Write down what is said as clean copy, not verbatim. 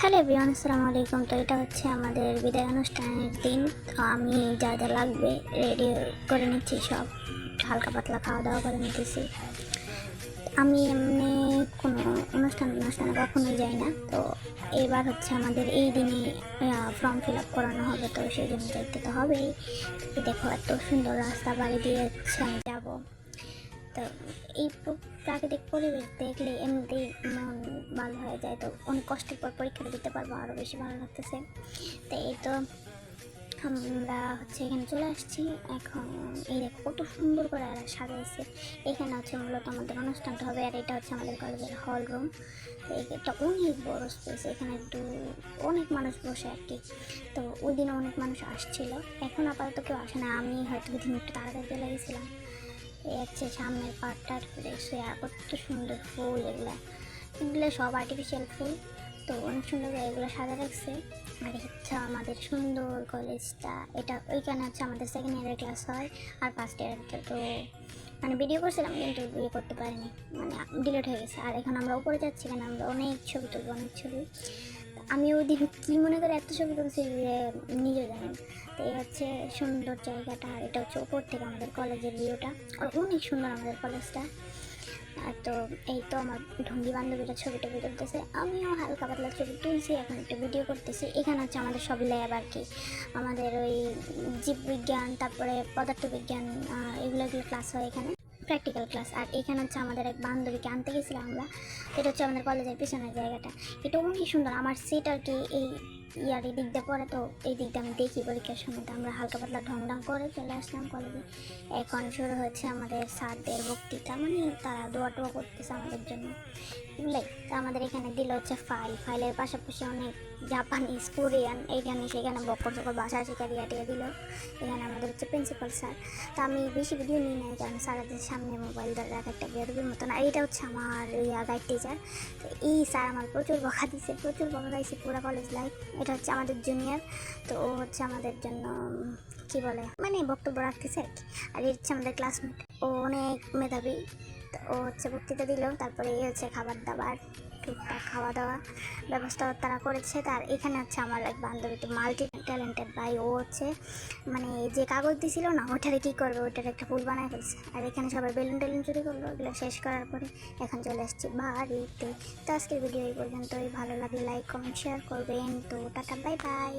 Hello everyone, আসসালামু আলাইকুম। তো এটা হচ্ছে আমাদের বিদায় অনুষ্ঠানের দিন। তো আমি যা যা লাগবে রেডি করে নিচ্ছি, সব হালকা পাতলা খাওয়া দাওয়া করে নিতেছি। আমি এমনি কোনো অনুষ্ঠানে কখনোই যাই না। তো এবার হচ্ছে আমাদের এই দিনে ফর্ম ফিল আপ করানো হবে, তো সেই জন্য যাইতে তো হবেই। দেখো এত সুন্দর রাস্তা বাড়ি দিয়ে হচ্ছে আমি যাবো। তো এই প্রাকৃতিক পরিবেশ দেখলে এমনিতেই মন ভালো হয়ে যায়। তো অনেক কষ্টের পর পরীক্ষাটা দিতে পারবো, আরও বেশি ভালো লাগতেছে। তো এই তো আমরা হচ্ছে এখানে চলে আসছি এখন। এই দেখো কত সুন্দর করে আর সাজাইছে। এখানে হচ্ছে মূলত আমাদের অনুষ্ঠানটা হবে, আর এটা হচ্ছে আমাদের কলেজের হল রুম। এটা অনেক বড় স্পেস, এখানে অনেক মানুষ বসে আর কি। তো ওই দিন অনেক মানুষ আসছিল, এখন আপাতত কেউ আসে না। আমি হয়তো ওই দিন একটু তাড়াতাড়ি চলে গেছিলাম। এই হচ্ছে সামনের পার্টটা দেখছি, আর কত সুন্দর ফুল। এগুলো সব আর্টিফিশিয়াল ফুল, তো অনেক সুন্দর এগুলো সাজা রাখছে। আর হচ্ছে আমাদের সুন্দর কলেজটা, এটা ওইখানে হচ্ছে আমাদের সেকেন্ড ইয়ারের ক্লাস হয় আর ফার্স্ট ইয়ারটা। তো মানে ভিডিও করছিলাম কিন্তু বিয়ে করতে পারিনি, মানে ডিলিট হয়ে গেছে। আর এখন আমরা উপরে যাচ্ছি, কেন আমরা অনেক ছবি তুলবো, অনেক ছবি। আমি ওই দিন কী মনে করে এত ছবি তুলছি যে নিজে জানেন। তো এই হচ্ছে সুন্দর জায়গাটা, আর এটা হচ্ছে উপর থেকে আমাদের কলেজের ভিউটা। আর অনেক সুন্দর আমাদের কলেজটা। আর তো এই তো আমার ঢঙ্গি বান্ধবীরা ছবি টবি তুলতেছে, আমিও হালকা পাতলা ছবি তুলছি, এখন একটা ভিডিও করতেছি। এখানে হচ্ছে আমাদের সব ল্যাব আর কি, আমাদের ওই জীববিজ্ঞান, তারপরে পদার্থবিজ্ঞান, এগুলো ক্লাস হয় এখানে, প্র্যাকটিক্যাল ক্লাস। আর এখানে হচ্ছে আমাদের এক বান্ধবীকে আনতে গেছিলাম আমরা। এটা হচ্ছে আমাদের কলেজের পিছনের জায়গাটা, এটা অনেক সুন্দর। আমার সিট আর কি এই এই দিক দিয়ে পড়ে, তো এই দিক দিয়ে আমি দেখি পরীক্ষার সময়। তো আমরা হালকা পাতলা ঢং করে চলে আসলাম কলেজে। এখন শুরু হচ্ছে আমাদের স্যারদের বক্তৃতা, মানে তারা দোয়া টোয়া করতেছে আমাদের জন্য, বুঝলাই। তো আমাদের এখানে দিল হচ্ছে ফাইলের পাশাপাশি অনেক জাপানিজ, কোরিয়ান, এইখানে সেখানে বকর চকর ভাষা শিখা দিয়ে দিল। এখানে আমাদের হচ্ছে প্রিন্সিপাল স্যার। তো আমি বেশি ভিডিও নিই নাই, কারণ স্যারদের সামনে মোবাইল ধরে রাখা একটা বেরোবির মতো না। এইটা হচ্ছে আমার গাইড টিচার। তো এই স্যার আমার প্রচুর বকা দিছে, প্রচুর বকা দিয়েছে পুরো কলেজ লাইফ। এটা হচ্ছে আমাদের জুনিয়র, তো ও হচ্ছে আমাদের জন্য কি বলে মানে বক্তব্য রাখতেছে আর কি। আর এই হচ্ছে আমাদের ক্লাসমেট, ও অনেক মেধাবী। তো ও হচ্ছে বক্তৃতা দিল, তারপরে এই হচ্ছে খাবার দাবার, টুকটাক খাওয়া দাওয়া ব্যবস্থা তারা করেছে। তার এখানে হচ্ছে আমার এক বান্ধবী, তো মাল্টি ট্যালেন্টেড ভাই। ও হচ্ছে মানে যে কাগজ দিছিল না, ওটারে কী করবে, ওটার একটা ফুল বানায় ফেলছে। আর এখানে সবাই বেলুন টেলুন চুরি করলো। ওগুলো শেষ করার পরে এখন চলে আসছি বাড়িতে। তো আজকের ভিডিও এই পর্যন্তই। ভালো লাগলে লাইক কমেন্ট শেয়ার করবেন। তো টাটা, বাই বাই।